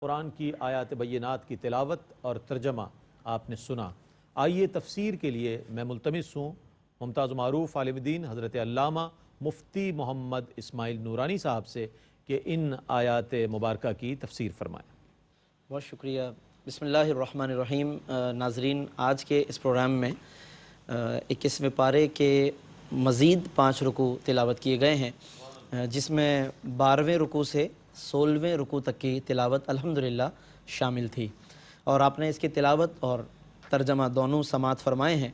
قرآن کی آیات بینات کی تلاوت اور ترجمہ آپ نے سنا۔ آئیے تفسیر کے لیے میں ملتمس ہوں ممتاز و معروف عالم دین حضرت علامہ مفتی محمد اسماعیل نورانی صاحب سے کہ ان آیات مبارکہ کی تفسیر فرمائیں۔ بہت شکریہ۔ بسم اللہ الرحمن الرحیم۔ ناظرین، آج کے اس پروگرام میں 21ویں پارے کے مزید 5 رکوع تلاوت کیے گئے ہیں، جس میں 12ویں رکوع سے 16ویں رکوع تک کی تلاوت الحمدللہ شامل تھی، اور آپ نے اس کی تلاوت اور ترجمہ دونوں سماعت فرمائے ہیں۔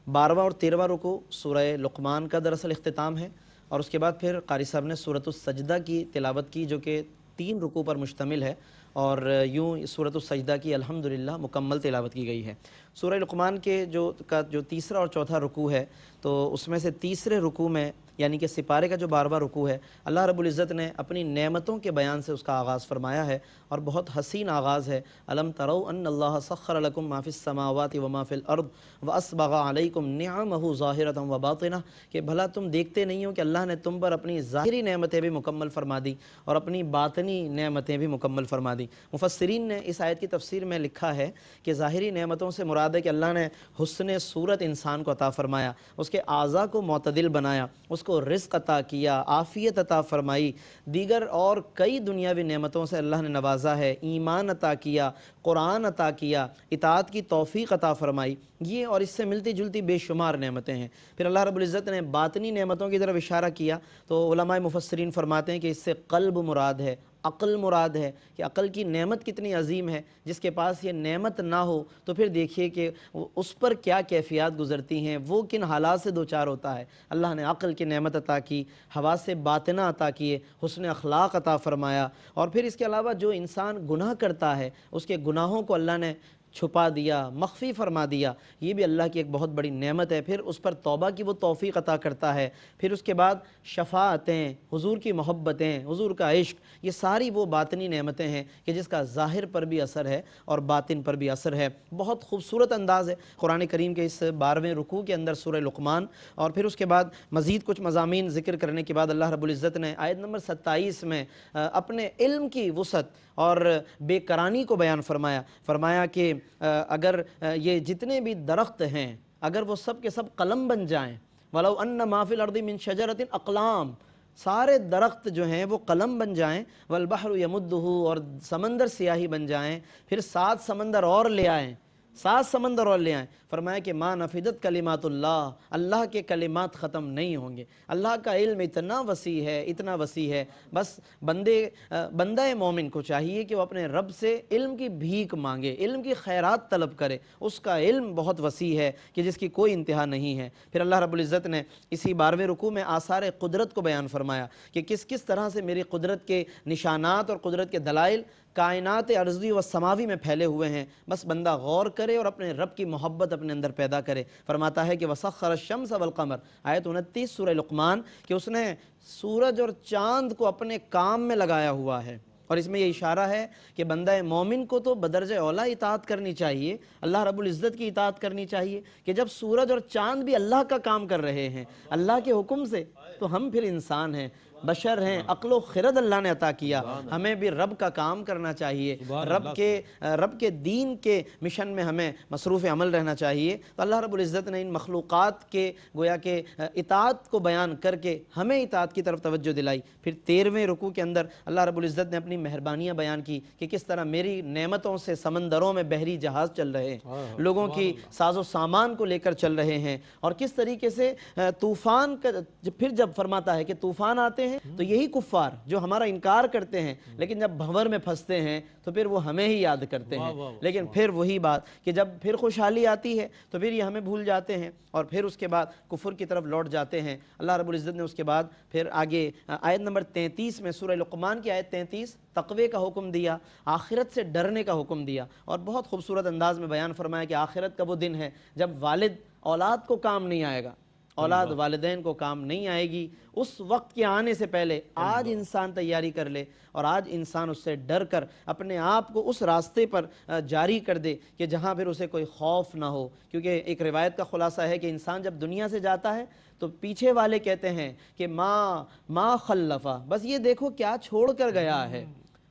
12واں اور 13واں رکوع سورہ لقمان کا دراصل اختتام ہے، اور اس کے بعد پھر قاری صاحب نے سورۃ السجدہ کی تلاوت کی، جو کہ 3 رکوع پر مشتمل ہے، اور یوں سورۃ السجدہ کی الحمدللہ مکمل تلاوت کی گئی ہے۔ سورہ لقمان کے جو تیسرا اور چوتھا رکوع ہے، تو اس میں سے تیسرے رکوع میں یعنی کہ سپارے کا جو 12واں رکوع ہے، اللہ رب العزت نے اپنی نعمتوں کے بیان سے اس کا آغاز فرمایا ہے، اور بہت حسین آغاز ہے۔ الم تروا ان اللہ سخر لکم ما فی السماوات و ما فی الارض واسبغ علیکم نعمہ ظاہرۃ و باطنہ، کہ بھلا تم دیکھتے نہیں ہو کہ اللہ نے تم پر اپنی ظاہری نعمتیں بھی مکمل فرما دی اور اپنی باطنی نعمتیں بھی مکمل فرما دی۔ مفسرین نے اس آیت کی تفسیر میں لکھا ہے کہ ظاہری نعمتوں سے مراد ہے کہ اللہ نے حسن صورت انسان کو عطا فرمایا، اس کے اعضاء کو معتدل بنایا، اس کو رزق عطا کیا، عافیت عطا فرمائی، دیگر اور کئی دنیاوی نعمتوں سے اللہ نے نوازا ہے، ایمان عطا کیا، قرآن عطا کیا، اطاعت کی توفیق عطا فرمائی، یہ اور اس سے ملتی جلتی بے شمار نعمتیں ہیں۔ پھر اللہ رب العزت نے باطنی نعمتوں کی طرف اشارہ کیا، تو علماء مفسرین فرماتے ہیں کہ اس سے قلب مراد ہے، عقل مراد ہے، کہ عقل کی نعمت کتنی عظیم ہے۔ جس کے پاس یہ نعمت نہ ہو تو پھر دیکھیے کہ اس پر کیا کیفیات گزرتی ہیں، وہ کن حالات سے دوچار ہوتا ہے۔ اللہ نے عقل کی نعمت عطا کی، حواس باطنہ عطا کیے، حسن اخلاق عطا فرمایا، اور پھر اس کے علاوہ جو انسان گناہ کرتا ہے اس کے گناہوں کو اللہ نے چھپا دیا، مخفی فرما دیا، یہ بھی اللہ کی ایک بہت بڑی نعمت ہے۔ پھر اس پر توبہ کی وہ توفیق عطا کرتا ہے۔ پھر اس کے بعد شفاعتیں، حضور کی محبتیں، حضور کا عشق، یہ ساری وہ باطنی نعمتیں ہیں کہ جس کا ظاہر پر بھی اثر ہے اور باطن پر بھی اثر ہے۔ بہت خوبصورت انداز ہے قرآن کریم کے اس 12ویں رکوع کے اندر سورہ لقمان، اور پھر اس کے بعد مزید کچھ مضامین ذکر کرنے کے بعد اللہ رب العزت نے آیت نمبر 27 میں اپنے علم کی وسعت اور بے کرانی کو بیان فرمایا کہ اگر یہ جتنے بھی درخت ہیں، اگر وہ سب کے سب قلم بن جائیں، وَلَوْ أَنَّ مَا فِي الْأَرْضِ مِنْ شَجَرَةٍ أَقْلَامٍ، سارے درخت جو ہیں وہ قلم بن جائیں، وَالْبَحْرُ يَمُدُّهُ، اور سمندر سیاہی بن جائیں، پھر 7 سمندر اور لے آئیں، 7 سمندر اور لے آئیں، فرمایا کہ ما نفدت کلمات اللہ، اللہ کے کلمات ختم نہیں ہوں گے۔ اللہ کا علم اتنا وسیع ہے، اتنا وسیع ہے، بس بندہ مومن کو چاہیے کہ وہ اپنے رب سے علم کی بھیک مانگے، علم کی خیرات طلب کرے۔ اس کا علم بہت وسیع ہے کہ جس کی کوئی انتہا نہیں ہے۔ پھر اللہ رب العزت نے اسی 12ویں رکوع میں آثار قدرت کو بیان فرمایا کہ کس طرح سے میری قدرت کے نشانات اور قدرت کے دلائل کائنات ارضی و سماوی میں پھیلے ہوئے ہیں، بس بندہ غور کرے اور اپنے رب کی محبت اپنے اندر پیدا کرے۔ فرماتا ہے کہ وَسَخَّرَ الشَّمْسَ وَالْقَمَرَ، آیت 29 سورہ لقمان، کہ اس نے سورج اور چاند کو اپنے کام میں لگایا ہوا ہے، اور اس میں یہ اشارہ ہے کہ بندہ مومن کو تو بدرجہ اولا اطاعت کرنی چاہیے، اللہ رب العزت کی اطاعت کرنی چاہیے، کہ جب سورج اور چاند بھی اللہ کا کام کر رہے ہیں اللہ کے حکم سے، تو ہم پھر انسان ہیں، بشر ہیں، عقل و خرد اللہ نے عطا کیا، ہمیں بھی رب کا کام کرنا چاہیے، رب کے دین کے مشن میں ہمیں مصروف عمل رہنا چاہیے۔ تو اللہ رب العزت نے ان مخلوقات کے گویا کہ اطاعت کو بیان کر کے ہمیں اطاعت کی طرف توجہ دلائی۔ پھر 13ویں رکوع کے اندر اللہ رب العزت نے اپنی مہربانیاں بیان کی کہ کس طرح میری نعمتوں سے سمندروں میں بحری جہاز چل رہے ہیں، لوگوں کی ساز و سامان کو لے کر چل رہے ہیں، اور کس طریقے سے طوفان کا پھر جب فرماتا ہے کہ طوفان آتے ہیں تو یہی کفار جو ہمارا انکار کرتے ہیں لیکن جب بھنور میں پھنستے ہیں تو پھر وہ ہمیں ہی یاد کرتے ہیں، لیکن پھر وہی بات کہ جب پھر خوشحالی آتی ہے تو پھر یہ ہمیں بھول جاتے ہیں، اور پھر اس کے بعد کفر کی طرف لوٹ جاتے ہیں۔ اللہ رب العزت نے اس کے بعد پھر آگے آیت نمبر 33 میں سورہ لقمان کی آیت 33 تقوی کا حکم دیا، آخرت سے ڈرنے کا حکم دیا، اور بہت خوبصورت انداز میں بیان فرمایا کہ آخرت کا وہ دن ہے جب والد اولاد کو کام نہیں آئے گا، اولاد والدین کو کام نہیں آئے گی۔ اس وقت کے آنے سے پہلے آج انسان تیاری کر لے، اور آج انسان اس سے ڈر کر اپنے آپ کو اس راستے پر جاری کر دے کہ جہاں پھر اسے کوئی خوف نہ ہو، کیونکہ ایک روایت کا خلاصہ ہے کہ انسان جب دنیا سے جاتا ہے تو پیچھے والے کہتے ہیں کہ ما خلفا، بس یہ دیکھو کیا چھوڑ کر گیا ہے،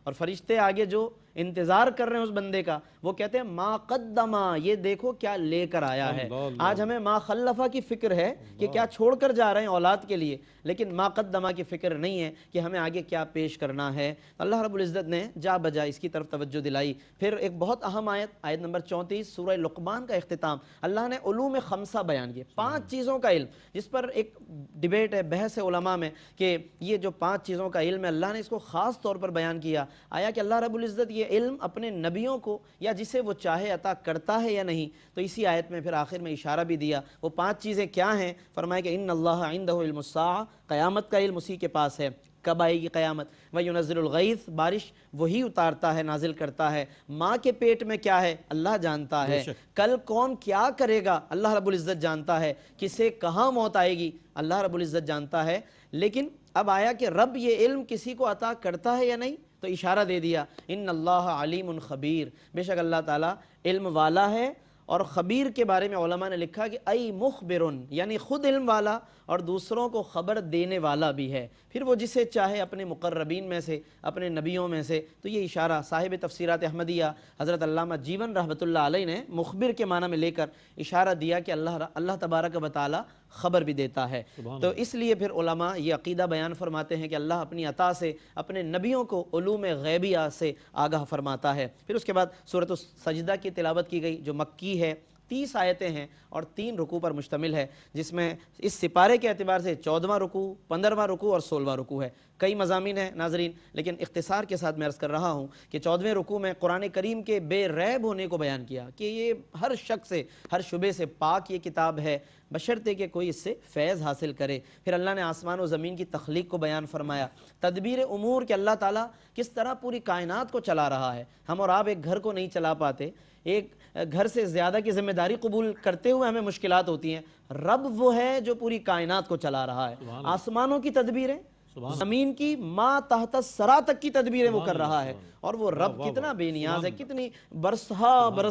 اور فرشتے آگے جو انتظار کر رہے ہیں اس بندے کا، وہ کہتے ہیں ما قدما، یہ دیکھو کیا لے کر آیا ہے۔ آج ہمیں ما خلفا کی فکر ہے کہ کیا چھوڑ کر جا رہے ہیں اولاد کے لیے، لیکن ما قدما کی فکر نہیں ہے کہ ہمیں آگے کیا پیش کرنا ہے۔ اللہ رب العزت نے جا بجا اس کی طرف توجہ دلائی۔ پھر ایک بہت اہم آیت نمبر 34 سورہ لقمان کا اختتام، اللہ نے علوم خمسہ بیان کیے، 5 چیزوں کا علم، جس پر ایک ڈیبیٹ ہے، بحث ہے علماء میں کہ یہ جو 5 چیزوں کا علم ہے اللہ نے اس کو خاص طور پر بیان کیا۔ آیا کہ اللہ رب العزت یہ علم اپنے نبیوں کو یا جسے وہ چاہے عطا کرتا ہے یا نہیں، تو اسی آیت میں پھر آخر میں اشارہ بھی دیا۔ وہ 5 چیزیں کیا ہیں؟ فرمایا کہ ان اللہ عندہ علم الساعہ، قیامت کا علم اسی کے پاس ہے، کب آئے گی قیامت، وَيُنَزِّلُ الْغَيْث، بارش وہی اتارتا ہے، نازل کرتا ہے، ماں کے پیٹ میں کیا ہے اللہ جانتا ہے، کل کون کیا کرے گا اللہ رب العزت جانتا ہے، کسے کہاں موت آئے گی اللہ رب العزت جانتا ہے۔ لیکن اب آیا کہ رب یہ علم کسی کو عطا کرتا ہے یا نہیں، تو اشارہ دے دیا ان اللہ علیم خبیر، بے شک اللہ تعالیٰ علم والا ہے۔ اور خبیر کے بارے میں علماء نے لکھا کہ ای مخبرن، یعنی خود علم والا اور دوسروں کو خبر دینے والا بھی ہے، پھر وہ جسے چاہے اپنے مقربین میں سے، اپنے نبیوں میں سے۔ تو یہ اشارہ صاحب تفسیرات احمدیہ حضرت علامہ جیون رحمۃ اللہ علیہ نے مخبر کے معنی میں لے کر اشارہ دیا کہ اللہ تبارک و تعالی خبر بھی دیتا ہے۔ تو اس لیے پھر علماء یہ عقیدہ بیان فرماتے ہیں کہ اللہ اپنی عطا سے اپنے نبیوں کو علوم غیبیہ سے آگاہ فرماتا ہے۔ پھر اس کے بعد سورۃ السجدہ کی تلاوت کی گئی جو مکی ہے، 30 آیتیں ہیں اور 3 رکوع پر مشتمل ہے، جس میں اس سپارے کے اعتبار سے 14واں رکوع، 15واں رکوع اور 16واں رکوع ہے۔ کئی مضامین ہیں ناظرین، لیکن اختصار کے ساتھ میں عرض کر رہا ہوں کہ 14ویں رکوع میں قرآن کریم کے بے ریب ہونے کو بیان کیا کہ یہ ہر شک سے، ہر شبے سے پاک یہ کتاب ہے، بشرطے کہ کوئی اس سے فیض حاصل کرے۔ پھر اللہ نے آسمان و زمین کی تخلیق کو بیان فرمایا، تدبیر امور کہ اللہ تعالیٰ کس طرح پوری کائنات کو چلا رہا ہے۔ ہم اور آپ ایک گھر کو نہیں چلا پاتے، ایک گھر سے زیادہ کی ذمہ داری قبول کرتے ہوئے ہمیں مشکلات ہوتی ہیں۔ رب وہ ہے جو پوری کائنات کو چلا رہا ہے، آسمانوں کی تدبیریں، زمین کی ما تحت الثری تک کی تدبیریں وہ کر رہا ہے، اور وہ رب کتنا بے نیاز ہے، کتنی برس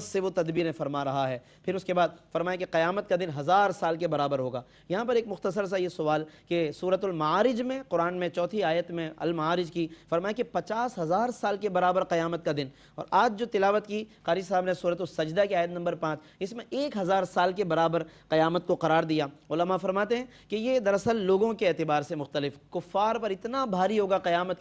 سے وہ تدبیریں فرما رہا ہے۔ پھر اس کے بعد فرمایا کہ قیامت کا دن 1000 سال کے برابر ہوگا۔ یہاں پر ایک مختصر سا یہ سوال کہ سورۃ المعارج میں، قرآن میں 4تھی آیت میں المعارج کی فرمایا کہ 50,000 سال کے برابر قیامت کا دن، اور آج جو تلاوت کی قاری صاحب نے سورۃ السجدہ کی آیت نمبر 5، اس میں 1000 سال کے برابر قیامت کو قرار دیا۔ علماء فرماتے ہیں کہ یہ دراصل لوگوں کے اعتبار سے مختلف، کفار پر اتنا بھاری ہوگا قیامت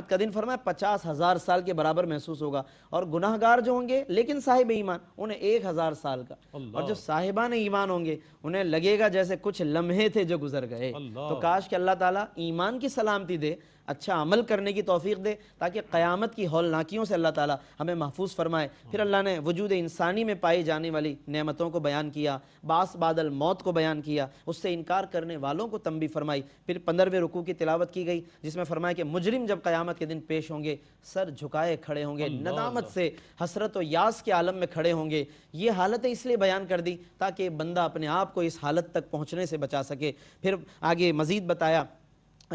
کا دن فرمایا 50,000 سال کے برابر محسوس ہوگا، اور گناہ گار جو ہوں گے لیکن صاحب ایمان انہیں 1000 سال کا، اور جو صاحبان ایمان ہوں گے انہیں لگے گا جیسے کچھ لمحے تھے جو گزر گئے۔ تو کاش کہ اللہ تعالیٰ ایمان کی سلامتی دے، اچھا عمل کرنے کی توفیق دے، تاکہ قیامت کی ہولناکیوں سے اللہ تعالیٰ ہمیں محفوظ فرمائے۔ پھر اللہ نے وجود انسانی میں پائی جانے والی نعمتوں کو بیان کیا، بعث بعد الموت کو بیان کیا، اس سے انکار کرنے والوں کو تنبیہ فرمائی۔ پھر 15ویں رکوع کی تلاوت کی گئی جس میں فرمایا کہ مجرم جب قیامت کے دن پیش ہوں گے سر جھکائے کھڑے ہوں گے، ندامت سے حسرت و یاس کے عالم میں کھڑے ہوں گے۔ یہ حالتیں اس لیے بیان کر دی تاکہ بندہ اپنے آپ کو اس حالت تک پہنچنے سے بچا سکے۔ پھر آگے مزید بتایا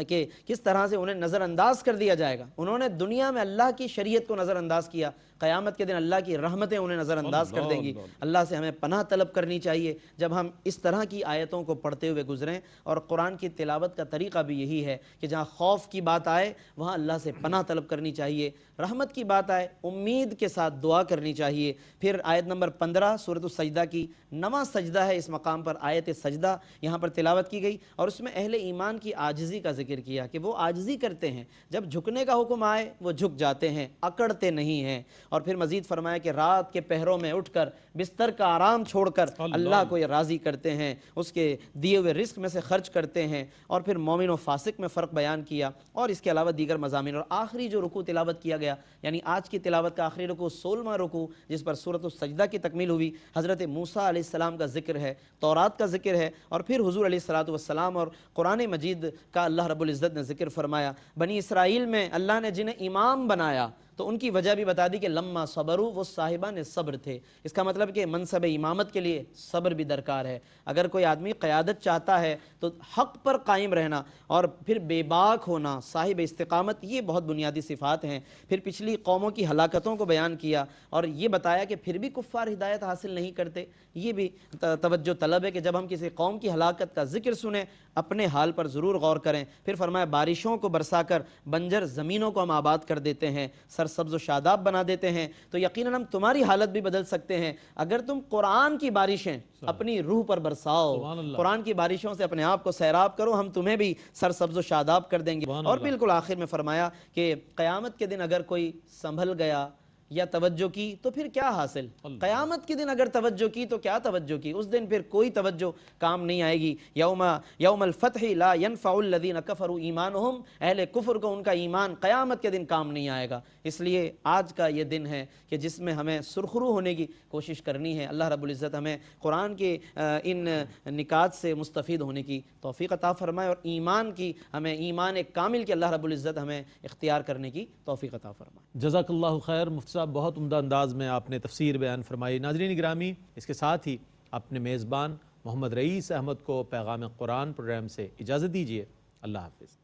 کہ کس طرح سے انہیں نظر انداز کر دیا جائے گا۔ انہوں نے دنیا میں اللہ کی شریعت کو نظر انداز کیا، قیامت کے دن اللہ کی رحمتیں انہیں نظر انداز کر دیں گی۔ اللہ سے ہمیں پناہ طلب کرنی چاہیے جب ہم اس طرح کی آیتوں کو پڑھتے ہوئے گزریں، اور قرآن کی تلاوت کا طریقہ بھی یہی ہے کہ جہاں خوف کی بات آئے وہاں اللہ سے پناہ طلب کرنی چاہیے، رحمت کی بات آئے امید کے ساتھ دعا کرنی چاہیے۔ پھر آیت نمبر 15 سورۃ السجدہ کی 9واں سجدہ ہے، اس مقام پر آیت سجدہ یہاں پر تلاوت کی گئی، اور اس میں اہل ایمان کی عاجزی کا ذکر کیا کہ وہ عاجزی کرتے ہیں، جب جھکنے کا حکم آئے وہ جھک جاتے ہیں، اکڑتے نہیں ہیں۔ اور پھر مزید فرمایا کہ رات کے پہروں میں اٹھ کر بستر کا آرام چھوڑ کر اللہ کو یہ راضی کرتے ہیں، اس کے دیے ہوئے رزق میں سے خرچ کرتے ہیں۔ اور پھر مومن و فاسق میں فرق بیان کیا، اور اس کے علاوہ دیگر مضامین۔ اور آخری جو رکوع تلاوت کیا گیا، یعنی آج کی تلاوت کا آخری رکوع 16واں رکوع، جس پر سورۃ السجدہ کی تکمیل ہوئی، حضرت موسیٰ علیہ السلام کا ذکر ہے، تورات کا ذکر ہے، اور پھر حضور علیہ الصلوۃ والسلام اور قرآن مجید کا اللہ رب العزت نے ذکر فرمایا۔ بنی اسرائیل میں اللہ نے جنہیں امام بنایا تو ان کی وجہ بھی بتا دی کہ لما صبروا، وہ صاحبان صبر تھے۔ اس کا مطلب کہ منصب امامت کے لیے صبر بھی درکار ہے۔ اگر کوئی آدمی قیادت چاہتا ہے تو حق پر قائم رہنا اور پھر بے باک ہونا، صاحب استقامت، یہ بہت بنیادی صفات ہیں۔ پھر پچھلی قوموں کی ہلاکتوں کو بیان کیا، اور یہ بتایا کہ پھر بھی کفار ہدایت حاصل نہیں کرتے۔ یہ بھی توجہ طلب ہے کہ جب ہم کسی قوم کی ہلاکت کا ذکر سنیں اپنے حال پر ضرور غور کریں۔ پھر فرمایا بارشوں کو برسا کر بنجر زمینوں کو ہم آباد کر دیتے ہیں، سرسبز و شاداب بنا دیتے ہیں تو یقیناً ہم تمہاری حالت بھی بدل سکتے ہیں اگر تم قرآن کی بارشیں اپنی روح پر برساؤ، قرآن کی بارشوں سے اپنے آپ کو سیراب کرو، ہم تمہیں بھی سرسبز و شاداب کر دیں گے۔ اور بالکل آخر میں فرمایا کہ قیامت کے دن اگر کوئی سنبھل گیا یا توجہ کی تو پھر کیا حاصل؟ قیامت کے دن اگر توجہ کی تو کیا توجہ کی؟ اس دن پھر کوئی توجہ کام نہیں آئے گی۔ یوم الفتح لا ينفع الذین کفروا ایمانہم، اہل کفر کو ان کا ایمان قیامت کے دن کام نہیں آئے گا۔ اس لیے آج کا یہ دن ہے کہ جس میں ہمیں سرخرو ہونے کی کوشش کرنی ہے۔ اللہ رب العزت ہمیں قرآن کے ان نکات سے مستفید ہونے کی توفیق عطا فرمائے، اور ایمان کی ہمیں ایمان کامل کے اللہ رب العزت ہمیں اختیار کرنے کی توفیق عطا فرمائے۔ جزاک اللہ خیر مفتی صاحب، بہت عمدہ انداز میں آپ نے تفسیر بیان فرمائی۔ ناظرین گرامی، اس کے ساتھ ہی اپنے میزبان محمد رئیس احمد کو پیغام قرآن پروگرام سے اجازت دیجیے۔ اللہ حافظ۔